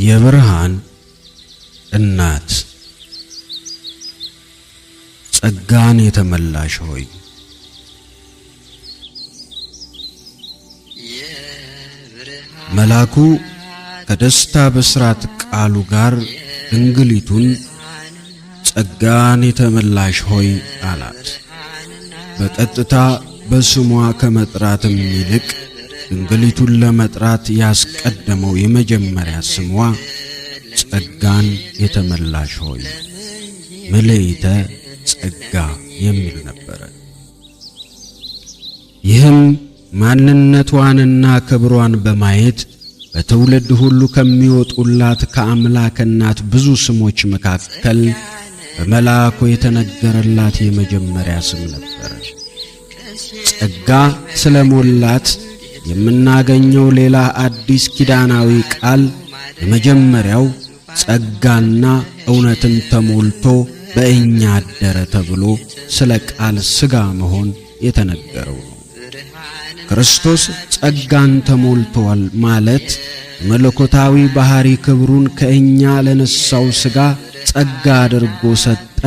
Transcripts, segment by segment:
የብርሃን እናት ጸጋን የተመላሽ ሆይ መልአኩ ከደስታ በስራት ቃሉ ጋር ድንግሊቱን ጸጋን የተመላሽ ሆይ አላት። በቀጥታ በስሟ ከመጥራትም ይልቅ ድንግሊቱን ለመጥራት ያስቀደመው የመጀመሪያ ስሟ ጸጋን የተመላሽ ሆይ ምልዕተ ጸጋ የሚል ነበር። ይህም ማንነቷንና ክብሯን በማየት በትውልድ ሁሉ ከሚወጡላት ከአምላክ እናት ብዙ ስሞች መካከል በመልአኩ የተነገረላት የመጀመሪያ ስም ነበር። ጸጋ ስለሞላት የምናገኘው ሌላ አዲስ ኪዳናዊ ቃል የመጀመሪያው ጸጋና እውነትን ተሞልቶ በእኛ አደረ ተብሎ ስለ ቃል ሥጋ መሆን የተነገረው ነው። ክርስቶስ ጸጋን ተሞልቷል ማለት መለኮታዊ ባህሪ ክብሩን ከእኛ ለነሳው ሥጋ ጸጋ አድርጎ ሰጠ፣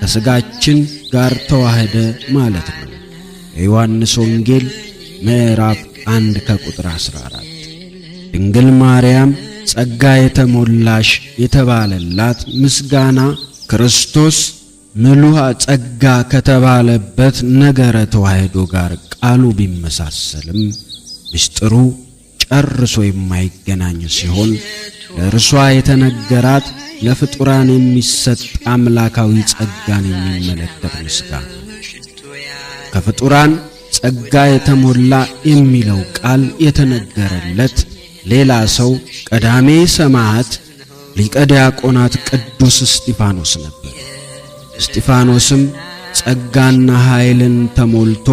ከሥጋችን ጋር ተዋህደ ማለት ነው። የዮሐንስ ወንጌል ምዕራፍ 1 ከቁጥር 14። ድንግል ማርያም ጸጋ የተሞላሽ የተባለላት ምስጋና ክርስቶስ ምሉዕ ጸጋ ከተባለበት ነገረ ተዋህዶ ጋር ቃሉ ቢመሳሰልም ምስጢሩ ጨርሶ የማይገናኝ ሲሆን ለእርሷ የተነገራት ለፍጡራን የሚሰጥ አምላካዊ ጸጋን የሚመለከት ምስጋና ከፍጡራን ጸጋ የተሞላ የሚለው ቃል የተነገረለት ሌላ ሰው ቀዳሜ ሰማዕት ሊቀ ዲያቆናት ቅዱስ እስጢፋኖስ ነበር። እስጢፋኖስም ጸጋና ኃይልን ተሞልቶ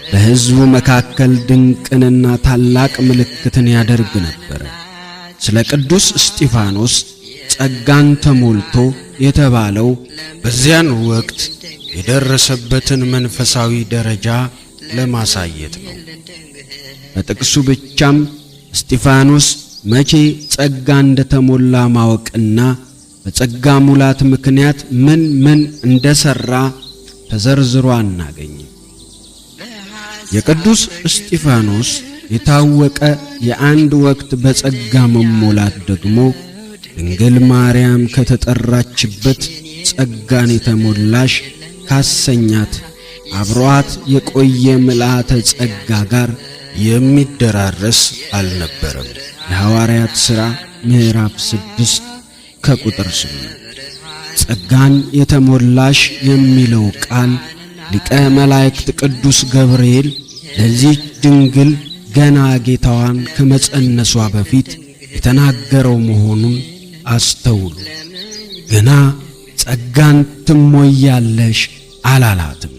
በሕዝቡ መካከል ድንቅንና ታላቅ ምልክትን ያደርግ ነበር። ስለ ቅዱስ እስጢፋኖስ ጸጋን ተሞልቶ የተባለው በዚያን ወቅት የደረሰበትን መንፈሳዊ ደረጃ ለማሳየት ነው። በጥቅሱ ብቻም እስጢፋኖስ መቼ ጸጋ እንደተሞላ ማወቅና በጸጋ ሙላት ምክንያት ምን እንደሰራ ተዘርዝሮ አናገኝም። የቅዱስ እስጢፋኖስ የታወቀ የአንድ ወቅት በጸጋ መሞላት ደግሞ ድንግል ማርያም ከተጠራችበት ጸጋን የተሞላሽ ካሰኛት አብሯት የቆየ ምልዓተ ጸጋ ጋር የሚደራረስ አልነበረም። የሐዋርያት ሥራ ምዕራፍ 6 ከቁጥር 8። ጸጋን የተሞላሽ የሚለው ቃል ሊቀ መላእክት ቅዱስ ገብርኤል ለዚህ ድንግል ገና ጌታዋን ከመጸነሷ በፊት የተናገረው መሆኑን አስተውሉ። ገና ጸጋን ትሞያለሽ አላላትም።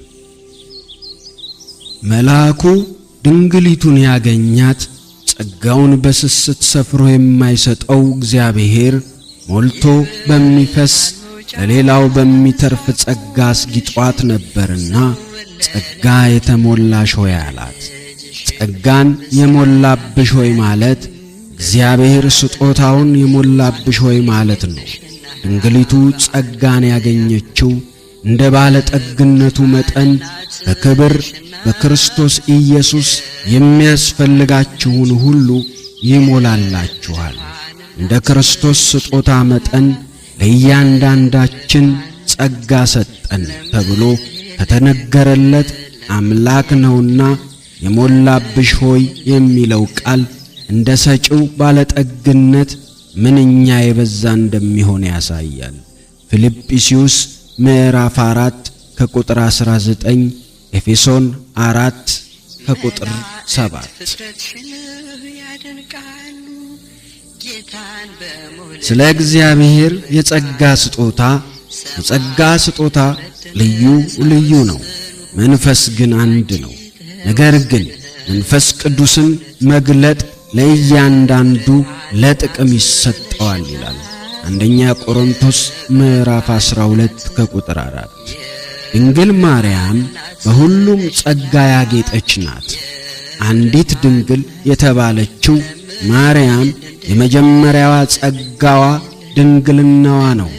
መልአኩ ድንግሊቱን ያገኛት ጸጋውን በስስት ሰፍሮ የማይሰጠው እግዚአብሔር ሞልቶ በሚፈስ ለሌላው በሚተርፍ ጸጋ አስጊጧት ነበርና ጸጋ የተሞላሽ ሆይ አላት። ጸጋን የሞላብሽ ሆይ ማለት እግዚአብሔር ስጦታውን የሞላብሽ ሆይ ማለት ነው። ድንግሊቱ ጸጋን ያገኘችው እንደ ባለጠግነቱ መጠን በክብር በክርስቶስ ኢየሱስ የሚያስፈልጋችሁን ሁሉ ይሞላላችኋል፣ እንደ ክርስቶስ ስጦታ መጠን ለእያንዳንዳችን ጸጋ ሰጠን ተብሎ ከተነገረለት አምላክ ነውና የሞላብሽ ሆይ የሚለው ቃል እንደ ሰጪው ባለጠግነት ምንኛ የበዛ እንደሚሆን ያሳያል። ፊልጵስዩስ ምዕራፍ 4 ከቁጥር 19፣ ኤፌሶን 4 ከቁጥር 7። ስለ እግዚአብሔር የጸጋ ስጦታ ልዩ ልዩ ነው፣ መንፈስ ግን አንድ ነው። ነገር ግን መንፈስ ቅዱስን መግለጥ ለእያንዳንዱ ለጥቅም ይሰጠዋል ይላል አንደኛ ቆሮንቶስ ምዕራፍ 12 ከቁጥር 4። ድንግል ማርያም በሁሉም ጸጋ ያጌጠች ናት። አንዲት ድንግል የተባለችው ማርያም የመጀመሪያዋ ጸጋዋ ድንግልናዋ ነው።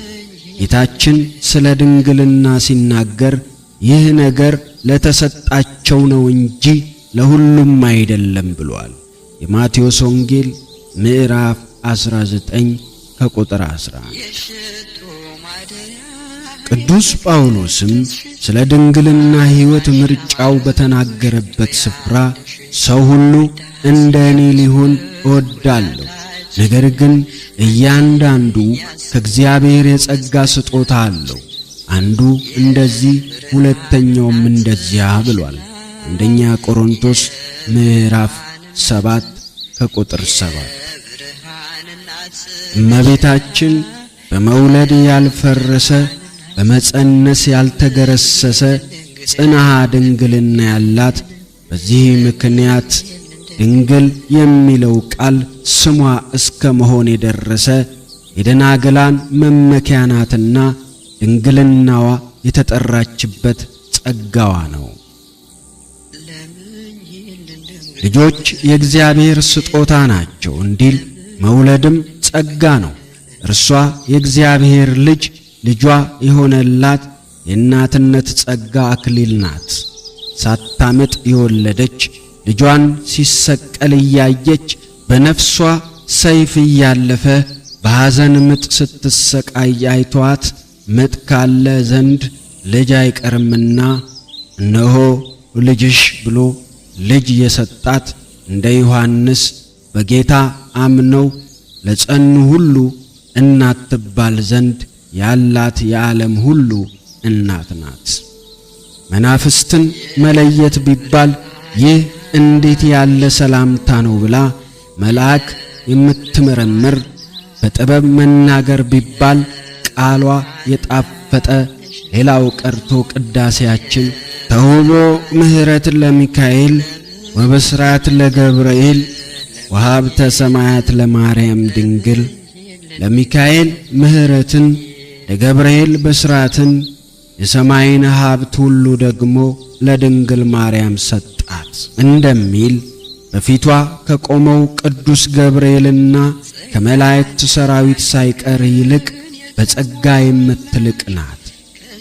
ጌታችን ስለ ድንግልና ሲናገር ይህ ነገር ለተሰጣቸው ነው እንጂ ለሁሉም አይደለም ብሏል። የማቴዎስ ወንጌል ምዕራፍ 19 ከቁጥር 11። ቅዱስ ጳውሎስም ስለ ድንግልና ሕይወት ምርጫው በተናገረበት ስፍራ ሰው ሁሉ እንደ እኔ ሊሆን እወዳለሁ፣ ነገር ግን እያንዳንዱ ከእግዚአብሔር የጸጋ ስጦታ አለው፣ አንዱ እንደዚህ ሁለተኛውም እንደዚያ ብሏል። አንደኛ ቆሮንቶስ ምዕራፍ 7 ከቁጥር 7። እመቤታችን በመውለድ ያልፈረሰ በመጸነስ ያልተገረሰሰ ጽንዓ ድንግልና ያላት፣ በዚህ ምክንያት ድንግል የሚለው ቃል ስሟ እስከ መሆን የደረሰ የደናግላን መመኪያ ናትና ድንግልናዋ የተጠራችበት ጸጋዋ ነው። ልጆች የእግዚአብሔር ስጦታ ናቸው እንዲል መውለድም ጸጋ ነው። እርሷ የእግዚአብሔር ልጇ የሆነላት የእናትነት ጸጋ አክሊል ናት። ሳታምጥ የወለደች ልጇን ሲሰቀል እያየች በነፍሷ ሰይፍ እያለፈ በሐዘን ምጥ ስትሰቃይ አይቷት ምጥ ካለ ዘንድ ልጅ አይቀርምና እነሆ ልጅሽ ብሎ ልጅ የሰጣት እንደ ዮሐንስ በጌታ አምነው ለጸኑ ሁሉ እናት ትባል ዘንድ ያላት የዓለም ሁሉ እናት ናት። መናፍስትን መለየት ቢባል ይህ እንዴት ያለ ሰላምታ ነው ብላ መልአክ የምትመረምር፣ በጥበብ መናገር ቢባል ቃሏ የጣፈጠ ሌላው ቀርቶ ቅዳሴያችን ተውቦ ምሕረት ለሚካኤል ወብስራት ለገብርኤል ወሀብተ ሰማያት ለማርያም ድንግል፣ ለሚካኤል ምሕረትን ለገብርኤል ብስራትን የሰማይን ሀብት ሁሉ ደግሞ ለድንግል ማርያም ሰጣት እንደሚል በፊቷ ከቆመው ቅዱስ ገብርኤልና ከመላእክት ሰራዊት ሳይቀር ይልቅ በጸጋ የምትልቅ ናት።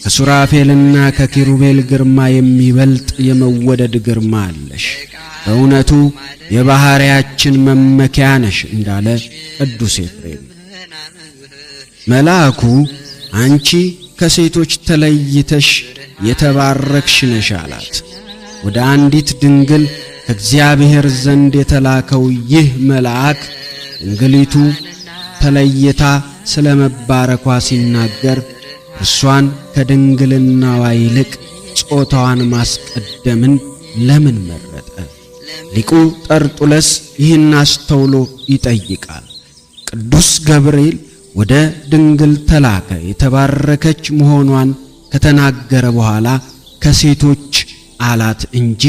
ከሱራፌልና ከኪሩቤል ግርማ የሚበልጥ የመወደድ ግርማ አለሽ። በእውነቱ የባሕርያችን መመኪያ ነሽ እንዳለ ቅዱስ ኤፍሬም። መልአኩ አንቺ ከሴቶች ተለይተሽ የተባረክሽ ነሽ አላት። ወደ አንዲት ድንግል ከእግዚአብሔር ዘንድ የተላከው ይህ መልአክ ድንግሊቱ ተለይታ ስለ መባረኳ ሲናገር እርሷን ከድንግልናዋ ይልቅ ጾታዋን ማስቀደምን ለምን መረጠ? ሊቁ ጠርጡለስ ይህን አስተውሎ ይጠይቃል። ቅዱስ ገብርኤል ወደ ድንግል ተላከ፣ የተባረከች መሆኗን ከተናገረ በኋላ ከሴቶች አላት እንጂ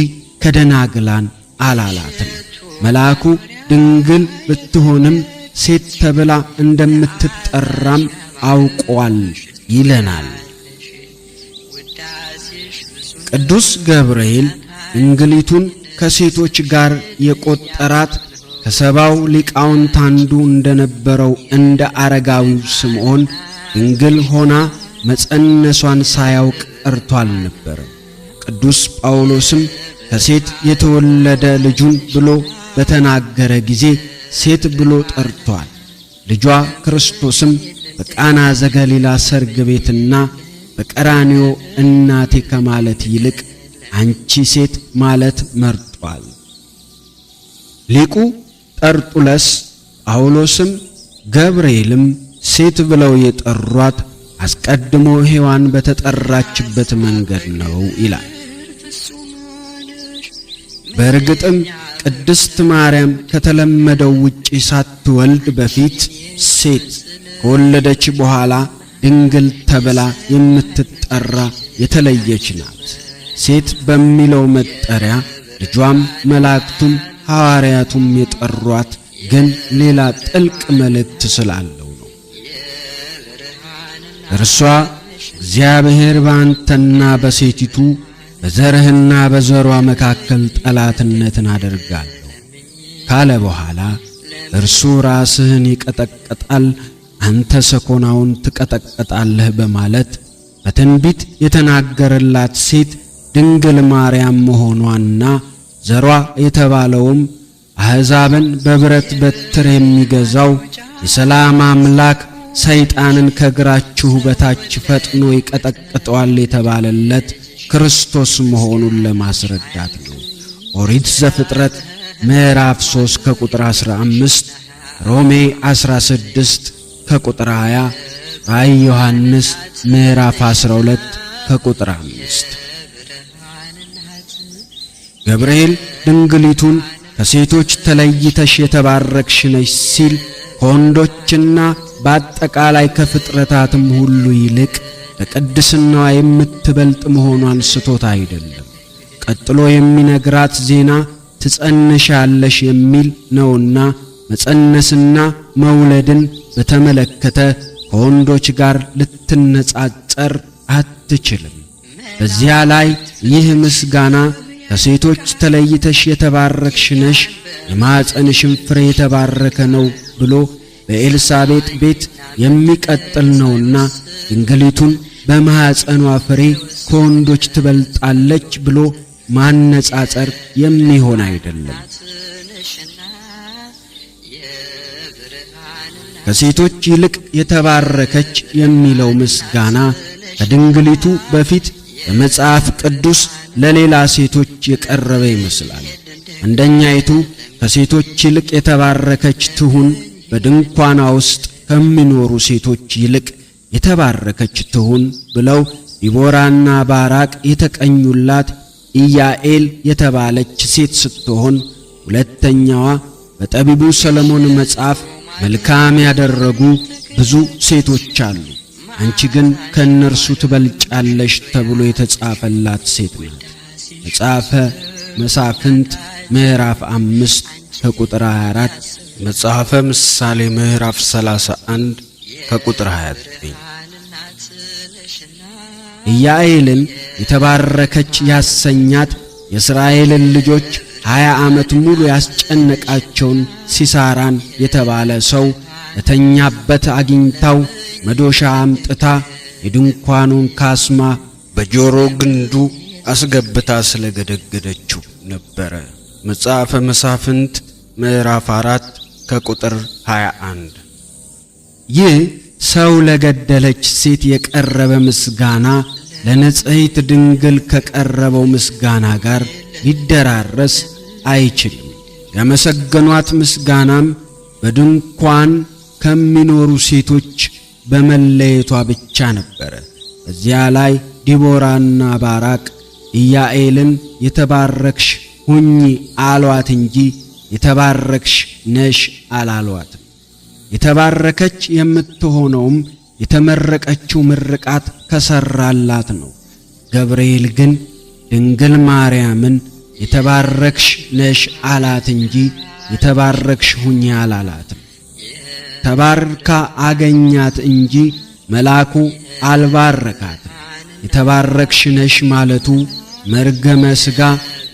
ከደናግላን አላላትም። መልአኩ ድንግል ብትሆንም ሴት ተብላ እንደምትጠራም አውቋል ይለናል። ቅዱስ ገብርኤል ድንግሊቱን ከሴቶች ጋር የቆጠራት ከሰባው ሊቃውንት አንዱ እንደነበረው እንደ አረጋዊው ስምዖን ድንግል ሆና መጸነሷን ሳያውቅ ቀርቶ አልነበረም። ቅዱስ ጳውሎስም ከሴት የተወለደ ልጁን ብሎ በተናገረ ጊዜ ሴት ብሎ ጠርቷል። ልጇ ክርስቶስም በቃና ዘገሊላ ሰርግ ቤትና በቀራንዮ እናቴ ከማለት ይልቅ አንቺ ሴት ማለት መርጧል። ሊቁ ጠርጡለስ ጳውሎስም ገብርኤልም ሴት ብለው የጠሯት አስቀድሞ ሔዋን በተጠራችበት መንገድ ነው ይላል። በእርግጥም ቅድስት ማርያም ከተለመደው ውጪ ሳትወልድ በፊት ሴት ከወለደች በኋላ ድንግል ተብላ የምትጠራ የተለየች ናት። ሴት በሚለው መጠሪያ ልጇም መላእክቱም ሐዋርያቱም የጠሯት ግን ሌላ ጥልቅ መልእክት ስላለው ነው። እርሷ እግዚአብሔር በአንተና በሴቲቱ በዘርህና በዘሯ መካከል ጠላትነትን አደርጋለሁ ካለ በኋላ እርሱ ራስህን ይቀጠቅጣል፣ አንተ ሰኮናውን ትቀጠቅጣለህ በማለት በትንቢት የተናገረላት ሴት ድንግል ማርያም መሆኗና ዘሯ የተባለውም አሕዛብን በብረት በትር የሚገዛው የሰላም አምላክ ሰይጣንን ከእግራችሁ በታች ፈጥኖ ይቀጠቅጠዋል የተባለለት ክርስቶስ መሆኑን ለማስረዳት ነው። ኦሪት ዘፍጥረት ምዕራፍ 3 ከቁጥር 15፣ ሮሜ 16 ከቁጥር 20፣ ራእየ ዮሐንስ ምዕራፍ 12 ከቁጥር 5። ገብርኤል ድንግሊቱን ከሴቶች ተለይተሽ የተባረክሽ ነሽ ሲል ከወንዶችና በአጠቃላይ ከፍጥረታትም ሁሉ ይልቅ በቅድስናዋ የምትበልጥ መሆኗን ስቶታ አይደለም። ቀጥሎ የሚነግራት ዜና ትጸንሻለሽ የሚል ነውና መጸነስና መውለድን በተመለከተ ከወንዶች ጋር ልትነጻጸር አትችልም። በዚያ ላይ ይህ ምስጋና ከሴቶች ተለይተሽ የተባረክሽ ነሽ፣ የማኅፀንሽም ፍሬ የተባረከ ነው ብሎ በኤልሳቤጥ ቤት የሚቀጥል ነውና ድንግሊቱን በማኅፀኗ ፍሬ ከወንዶች ትበልጣለች ብሎ ማነጻጸር የሚሆን አይደለም። ከሴቶች ይልቅ የተባረከች የሚለው ምስጋና ከድንግሊቱ በፊት በመጽሐፍ ቅዱስ ለሌላ ሴቶች የቀረበ ይመስላል። አንደኛይቱ ከሴቶች ይልቅ የተባረከች ትሁን፣ በድንኳኗ ውስጥ ከሚኖሩ ሴቶች ይልቅ የተባረከች ትሁን ብለው ዲቦራና ባራቅ የተቀኙላት ኢያኤል የተባለች ሴት ስትሆን፣ ሁለተኛዋ በጠቢቡ ሰሎሞን መጽሐፍ መልካም ያደረጉ ብዙ ሴቶች አሉ፣ አንቺ ግን ከእነርሱ ትበልጫለሽ ተብሎ የተጻፈላት ሴት ናት። መጽሐፈ መሳፍንት ምዕራፍ 5 ከቁጥር 24፣ መጽሐፈ ምሳሌ ምዕራፍ 31 ከቁጥር 29። ኢያኤልን የተባረከች ያሰኛት የእስራኤልን ልጆች 20 ዓመት ሙሉ ያስጨነቃቸውን ሲሳራን የተባለ ሰው በተኛበት አግኝታው መዶሻ አምጥታ የድንኳኑን ካስማ በጆሮ ግንዱ አስገብታ ስለገደገደችው ነበረ። መጽሐፈ መሳፍንት ምዕራፍ 4 ከቁጥር 21። ይህ ሰው ለገደለች ሴት የቀረበ ምስጋና ለንጽሕት ድንግል ከቀረበው ምስጋና ጋር ሊደራረስ አይችልም። ያመሰገኗት ምስጋናም በድንኳን ከሚኖሩ ሴቶች በመለየቷ ብቻ ነበረ። በዚያ ላይ ዲቦራና ባራቅ ኢያኤልን የተባረክሽ ሁኚ አሏት እንጂ የተባረክሽ ነሽ አላሏትም። የተባረከች የምትሆነውም የተመረቀችው ምርቃት ከሰራላት ነው። ገብርኤል ግን ድንግል ማርያምን የተባረክሽ ነሽ አላት እንጂ የተባረክሽ ሁኚ አላላትም። ተባርካ አገኛት እንጂ መልአኩ አልባረካትም። የተባረክሽ ነሽ ማለቱ መርገመ ሥጋ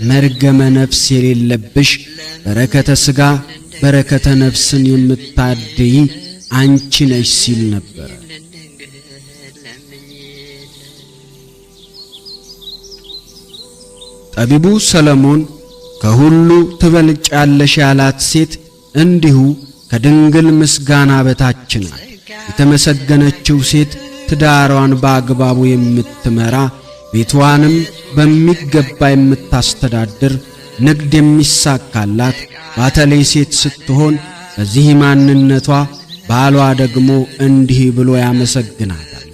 መርገመ ነፍስ የሌለብሽ በረከተ ሥጋ በረከተ ነፍስን የምታድይ አንቺ ነሽ ሲል ነበር። ጠቢቡ ሰሎሞን ከሁሉ ትበልጫለሽ ያላት ሴት እንዲሁ ከድንግል ምስጋና በታች ናት። የተመሰገነችው ሴት ትዳሯን በአግባቡ የምትመራ፣ ቤቷንም በሚገባ የምታስተዳድር፣ ንግድ የሚሳካላት ባተሌ ሴት ስትሆን በዚህ ማንነቷ ባሏ ደግሞ እንዲህ ብሎ ያመሰግናታል።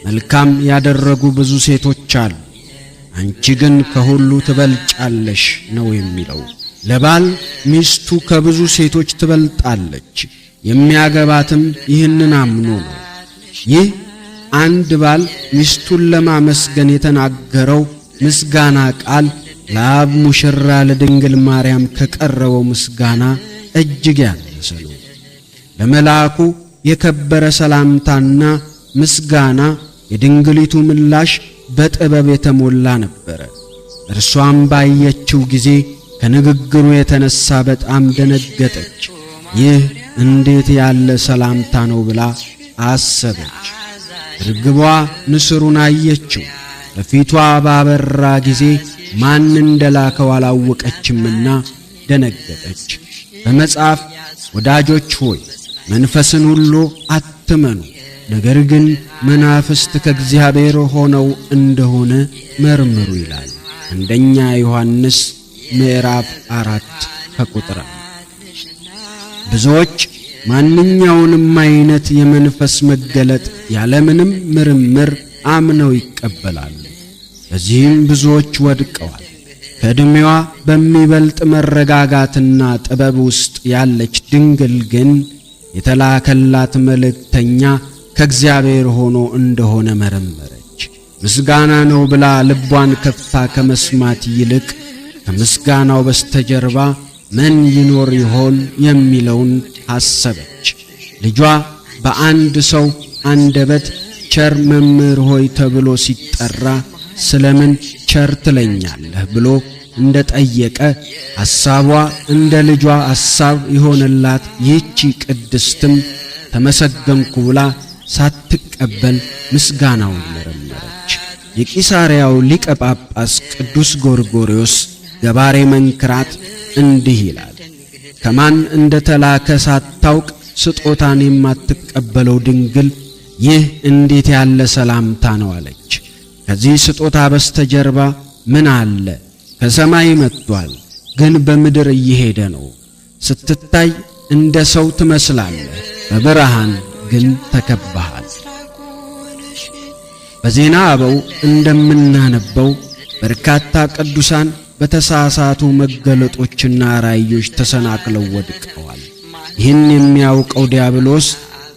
መልካም ያደረጉ ብዙ ሴቶች አሉ፣ አንቺ ግን ከሁሉ ትበልጫለሽ ነው የሚለው። ለባል ሚስቱ ከብዙ ሴቶች ትበልጣለች፣ የሚያገባትም ይህንን አምኖ ነው። ይህ አንድ ባል ሚስቱን ለማመስገን የተናገረው ምስጋና ቃል ለአብ ሙሽራ ለድንግል ማርያም ከቀረበው ምስጋና እጅግ ያነሰ ነው። ለመልአኩ የከበረ ሰላምታና ምስጋና የድንግሊቱ ምላሽ በጥበብ የተሞላ ነበረ። እርሷም ባየችው ጊዜ ከንግግሩ የተነሳ በጣም ደነገጠች። ይህ እንዴት ያለ ሰላምታ ነው ብላ አሰበች። ርግቧ ንስሩን አየችው። በፊቷ ባበራ ጊዜ ማን እንደላከው አላወቀችምና ደነገጠች። በመጽሐፍ ወዳጆች ሆይ መንፈስን ሁሉ አትመኑ፣ ነገር ግን መናፍስት ከእግዚአብሔር ሆነው እንደሆነ መርምሩ ይላል። አንደኛ ዮሐንስ ምዕራፍ 4 ከቁጥር 1። ብዙዎች ማንኛውንም አይነት የመንፈስ መገለጥ ያለምንም ምርምር አምነው ይቀበላሉ። በዚህም ብዙዎች ወድቀዋል። ከዕድሜዋ በሚበልጥ መረጋጋትና ጥበብ ውስጥ ያለች ድንግል ግን የተላከላት መልእክተኛ ከእግዚአብሔር ሆኖ እንደሆነ መረመረች። ምስጋና ነው ብላ ልቧን ከፍታ ከመስማት ይልቅ ከምስጋናው በስተጀርባ ምን ይኖር ይሆን የሚለውን አሰበች። ልጇ በአንድ ሰው አንደበት ቸር መምህር ሆይ ተብሎ ሲጠራ ስለምን ቸር ትለኛለህ ብሎ እንደጠየቀ ሐሳቧ እንደ ልጇ ሐሳብ የሆነላት ይህቺ ቅድስትም ተመሰገንኩ ብላ ሳትቀበል ምስጋናውን መረመረች። የቂሳርያው ሊቀ ጳጳስ ቅዱስ ጎርጎርዮስ ገባሬ መንክራት እንዲህ ይላል። ከማን እንደተላከ ሳታውቅ ስጦታን የማትቀበለው ድንግል ይህ እንዴት ያለ ሰላምታ ነው አለች። ከዚህ ስጦታ በስተጀርባ ምን አለ? ከሰማይ መጥቷል፣ ግን በምድር እየሄደ ነው። ስትታይ እንደ ሰው ትመስላለህ፣ በብርሃን ግን ተከበሃል። በዜና አበው እንደምናነበው በርካታ ቅዱሳን በተሳሳቱ መገለጦችና ራእዮች ተሰናክለው ወድቀዋል። ይህን የሚያውቀው ዲያብሎስ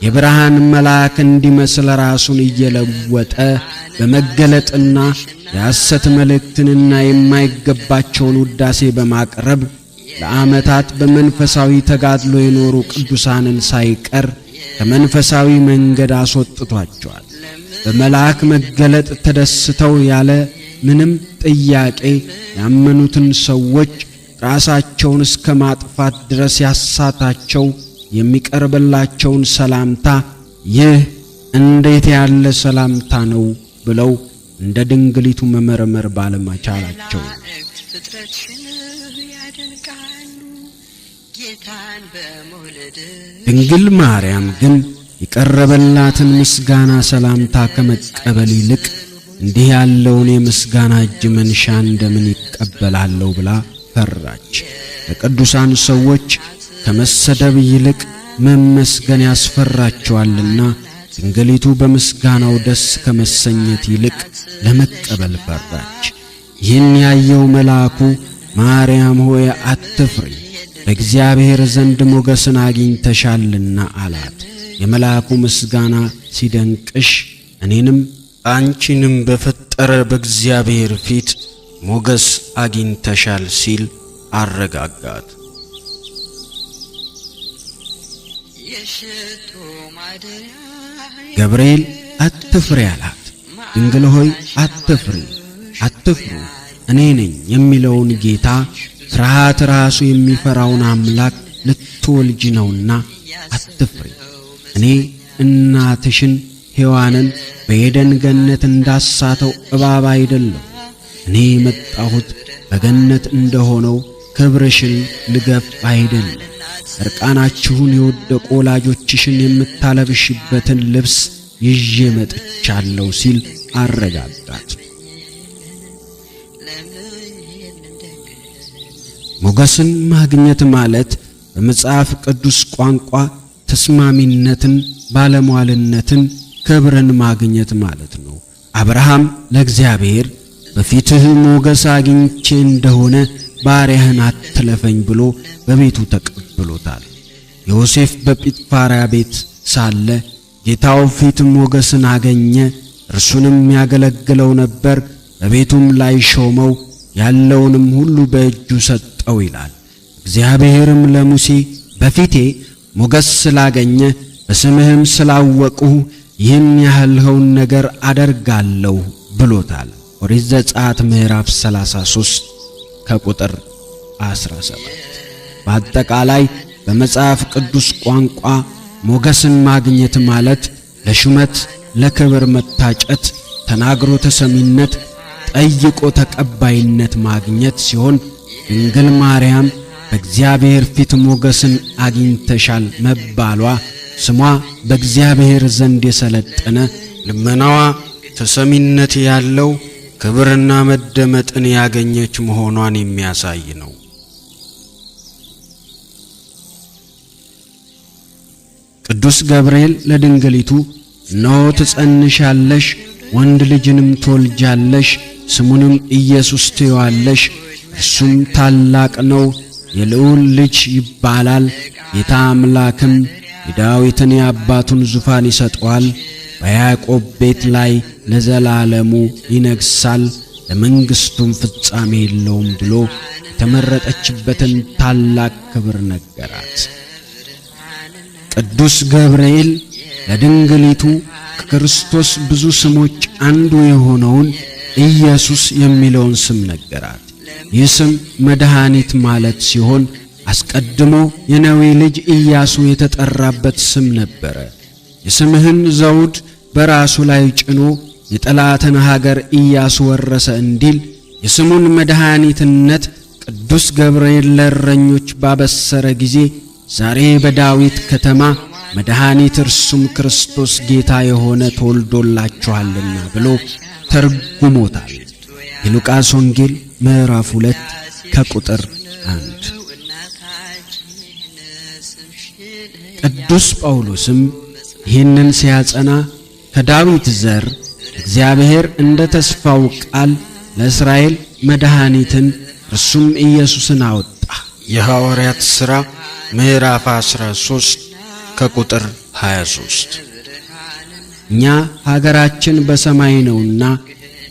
የብርሃን መልአክ እንዲመስል ራሱን እየለወጠ በመገለጥና የሐሰት መልእክትንና የማይገባቸውን ውዳሴ በማቅረብ ለዓመታት በመንፈሳዊ ተጋድሎ የኖሩ ቅዱሳንን ሳይቀር ከመንፈሳዊ መንገድ አስወጥቷቸዋል። በመልአክ መገለጥ ተደስተው ያለ ምንም ጥያቄ ያመኑትን ሰዎች ራሳቸውን እስከ ማጥፋት ድረስ ያሳታቸው የሚቀርብላቸውን ሰላምታ ይህ እንዴት ያለ ሰላምታ ነው ብለው እንደ ድንግሊቱ መመርመር ባለመቻላቸው ድንግል ማርያም ግን የቀረበላትን ምስጋና ሰላምታ ከመቀበል ይልቅ እንዲህ ያለውን የምስጋና እጅ መንሻ እንደምን ይቀበላለሁ ብላ ፈራች። ለቅዱሳን ሰዎች ከመሰደብ ይልቅ መመስገን ያስፈራቸዋልና ድንግሊቱ በምስጋናው ደስ ከመሰኘት ይልቅ ለመቀበል ፈራች። ይህን ያየው መልአኩ ማርያም ሆይ አትፍሪ፣ በእግዚአብሔር ዘንድ ሞገስን አግኝተሻልና አላት። የመልአኩ ምስጋና ሲደንቅሽ እኔንም አንቺንም በፈጠረ በእግዚአብሔር ፊት ሞገስ አግኝተሻል ሲል አረጋጋት። ገብርኤል አትፍሪ አላት። ድንግል ሆይ አትፍሪ፣ አትፍሩ እኔ ነኝ የሚለውን ጌታ ፍርሃት ራሱ የሚፈራውን አምላክ ልትወልጂ ነውና አትፍሪ። እኔ እናትሽን ሔዋንን በኤደን ገነት እንዳሳተው እባብ አይደለሁ። እኔ የመጣሁት በገነት እንደሆነው ክብርሽን ልገፍ አይደለም፣ እርቃናችሁን የወደቁ ወላጆችሽን የምታለብሽበትን ልብስ ይዤ መጥቻለሁ ሲል አረጋጋት። ሞገስን ማግኘት ማለት በመጽሐፍ ቅዱስ ቋንቋ ተስማሚነትን፣ ባለሟልነትን፣ ክብርን ማግኘት ማለት ነው። አብርሃም ለእግዚአብሔር በፊትህ ሞገስ አግኝቼ እንደሆነ ባሪያህን አትለፈኝ ብሎ በቤቱ ተቀብሎታል። ዮሴፍ በጲጥፋራ ቤት ሳለ ጌታው ፊት ሞገስን አገኘ፣ እርሱንም ያገለግለው ነበር። በቤቱም ላይ ሾመው፣ ያለውንም ሁሉ በእጁ ሰጠው ይላል። እግዚአብሔርም ለሙሴ በፊቴ ሞገስ ስላገኘ በስምህም ስላወቁህ ይህን ያህልኸውን ነገር አደርጋለሁ ብሎታል። ኦሪት ዘጸአት ምዕራፍ 33 ከቁጥር 17። በአጠቃላይ በመጽሐፍ ቅዱስ ቋንቋ ሞገስን ማግኘት ማለት ለሹመት ለክብር መታጨት፣ ተናግሮ ተሰሚነት፣ ጠይቆ ተቀባይነት ማግኘት ሲሆን ድንግል ማርያም በእግዚአብሔር ፊት ሞገስን አግኝተሻል መባሏ ስሟ በእግዚአብሔር ዘንድ የሰለጠነ ልመናዋ ተሰሚነት ያለው ክብርና መደመጥን ያገኘች መሆኗን የሚያሳይ ነው። ቅዱስ ገብርኤል ለድንግሊቱ እነሆ ትጸንሻለሽ፣ ወንድ ልጅንም ትወልጃለሽ፣ ስሙንም ኢየሱስ ትዪዋለሽ፣ እርሱም ታላቅ ነው፣ የልዑል ልጅ ይባላል፣ ጌታ አምላክም የዳዊትን የአባቱን ዙፋን ይሰጠዋል፣ በያዕቆብ ቤት ላይ ለዘላለሙ ይነግሣል፣ ለመንግሥቱም ፍጻሜ የለውም ብሎ የተመረጠችበትን ታላቅ ክብር ነገራት። ቅዱስ ገብርኤል ለድንግሊቱ ከክርስቶስ ብዙ ስሞች አንዱ የሆነውን ኢየሱስ የሚለውን ስም ነገራት። ይህ ስም መድኃኒት ማለት ሲሆን አስቀድሞ የነዌ ልጅ ኢያሱ የተጠራበት ስም ነበረ። የስምህን ዘውድ በራሱ ላይ ጭኖ የጠላትን ሀገር ኢያሱ ወረሰ እንዲል የስሙን መድኃኒትነት ቅዱስ ገብርኤል ለእረኞች ባበሰረ ጊዜ ዛሬ በዳዊት ከተማ መድኃኒት እርሱም ክርስቶስ ጌታ የሆነ ተወልዶላችኋልና ብሎ ተርጉሞታል። የሉቃስ ወንጌል ምዕራፍ 2 ከቁጥር 1። ቅዱስ ጳውሎስም ይህንን ሲያጸና ከዳዊት ዘር እግዚአብሔር እንደ ተስፋው ቃል ለእስራኤል መድኃኒትን እርሱም ኢየሱስን አወጣ። የሐዋርያት ሥራ ምዕራፍ 13 ከቁጥር 23። እኛ ሀገራችን በሰማይ ነውና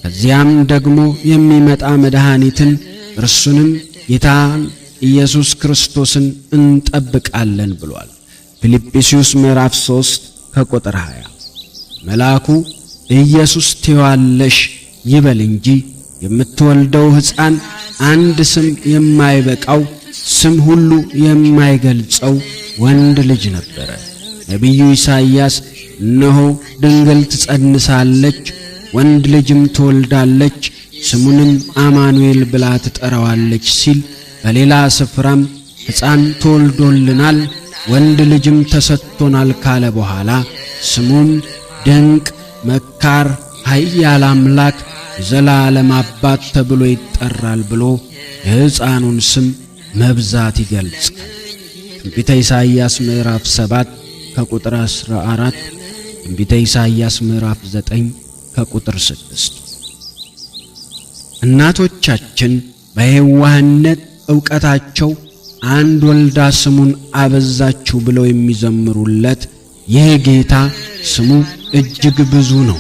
ከዚያም ደግሞ የሚመጣ መድኃኒትን እርሱንም ጌታን ኢየሱስ ክርስቶስን እንጠብቃለን ብሏል። ፊልጵስዩስ ምዕራፍ 3 ከቁጥር 20። መልአኩ ኢየሱስ ትዪዋለሽ ይበል እንጂ የምትወልደው ሕፃን አንድ ስም የማይበቃው ስም ሁሉ የማይገልጸው ወንድ ልጅ ነበረ። ነቢዩ ኢሳይያስ እነሆ ድንግል ትጸንሳለች፣ ወንድ ልጅም ትወልዳለች፣ ስሙንም አማኑኤል ብላ ትጠራዋለች ሲል፣ በሌላ ስፍራም ሕፃን ተወልዶልናል ወንድ ልጅም ተሰጥቶናል ካለ በኋላ ስሙም ድንቅ መካር፣ ኃያል አምላክ፣ የዘላለም አባት ተብሎ ይጠራል ብሎ የሕፃኑን ስም መብዛት ይገልጻል። ትንቢተ ኢሳይያስ ምዕራፍ 7 ከቁጥር 14፣ ትንቢተ ኢሳይያስ ምዕራፍ 9 ከቁጥር 6። እናቶቻችን በየዋህነት ዕውቀታቸው አንድ ወልዳ ስሙን አበዛችው ብለው የሚዘምሩለት ይህ ጌታ ስሙ እጅግ ብዙ ነው።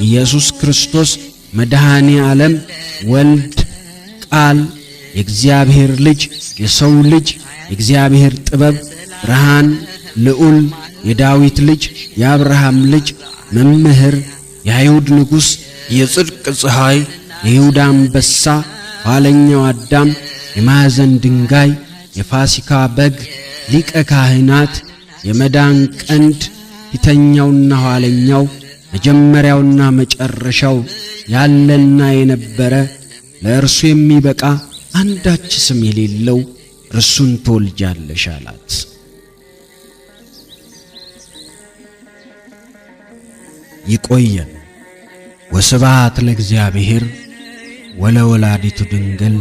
ኢየሱስ ክርስቶስ መድኃኔ ዓለም፣ ወልድ፣ ቃል፣ የእግዚአብሔር ልጅ፣ የሰው ልጅ፣ የእግዚአብሔር ጥበብ፣ ብርሃን፣ ልዑል፣ የዳዊት ልጅ፣ የአብርሃም ልጅ፣ መምህር፣ የአይሁድ ንጉሥ፣ የጽድቅ ፀሐይ፣ የይሁዳ አንበሳ፣ ኋለኛው አዳም፣ የማዕዘን ድንጋይ፣ የፋሲካ በግ፣ ሊቀ ካህናት፣ የመዳን ቀንድ፣ ፊተኛውና ኋለኛው፣ መጀመሪያውና መጨረሻው፣ ያለና የነበረ፣ ለእርሱ የሚበቃ አንዳች ስም የሌለው እርሱን ትወልጃለሽ አላት። ይቆየን። ወስብሐት ለእግዚአብሔር ወለወላዲቱ ድንግል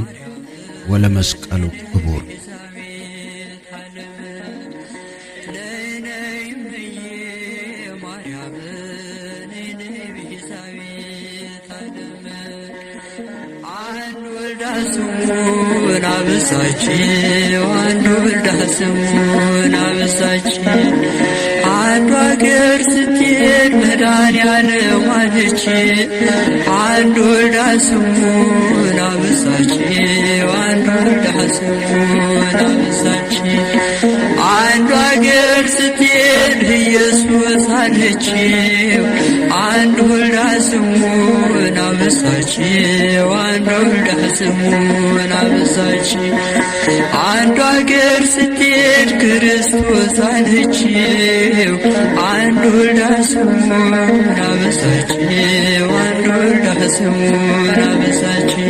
ወለመስቀሉ ክቡር። ስሙን አበሳችው አንዱ ወልዳ ስሙን አበሳችው። አንዱ አገር ስትሄድ መድኃኔዓለም አለች። አንዱ ወልዳ ስሙን አበሳችው አንዱ ወልዳ ስሙን አበሳችው። አንዱ አገር ስትሄድ ኢየሱስ አለችው። አንዱ ወልዳ ስሙን አበሳችው አንዷ ወልዳ ስሙን አበሳችው። አንዱ አገር ስትሄድ ክርስቶስ አለችው አንዱ ወልዳ ስሙን አበሳችው አንዱ ወልዳ ስሙን አበሳችው።